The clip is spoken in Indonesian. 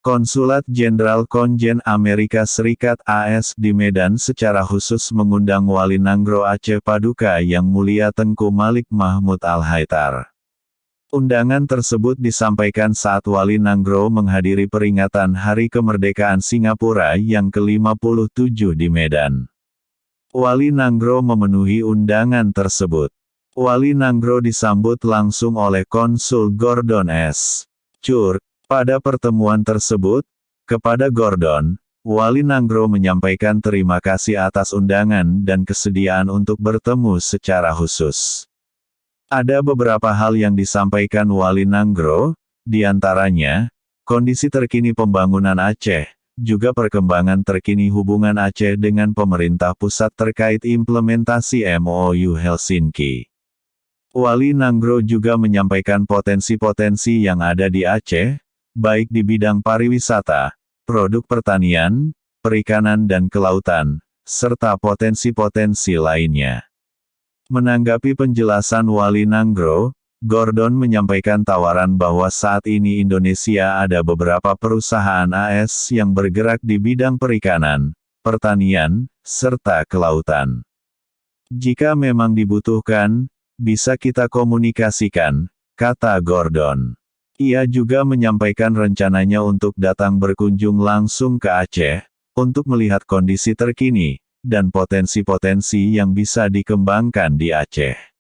Konsulat Jenderal Konjen Amerika Serikat AS di Medan secara khusus mengundang Wali Nanggro Aceh Paduka Yang Mulia Tengku Malik Mahmud Al-Haithar. Undangan tersebut disampaikan saat Wali Nanggro menghadiri peringatan Hari Kemerdekaan Singapura yang ke-57 di Medan. Wali Nanggro memenuhi undangan tersebut. Wali Nanggro disambut langsung oleh Konsul Gordon S. Church. Pada pertemuan tersebut, kepada Gordon, Wali Nanggro menyampaikan terima kasih atas undangan dan kesediaan untuk bertemu secara khusus. Ada beberapa hal yang disampaikan Wali Nanggro, diantaranya, kondisi terkini pembangunan Aceh, juga perkembangan terkini hubungan Aceh dengan pemerintah pusat terkait implementasi MOU Helsinki. Wali Nanggro juga menyampaikan potensi-potensi yang ada di Aceh, baik di bidang pariwisata, produk pertanian, perikanan dan kelautan, serta potensi-potensi lainnya. Menanggapi penjelasan Wali Nanggro, Gordon menyampaikan tawaran bahwa saat ini Indonesia ada beberapa perusahaan AS yang bergerak di bidang perikanan, pertanian, serta kelautan. Jika memang dibutuhkan, bisa kita komunikasikan, kata Gordon. Ia juga menyampaikan rencananya untuk datang berkunjung langsung ke Aceh, untuk melihat kondisi terkini, dan potensi-potensi yang bisa dikembangkan di Aceh.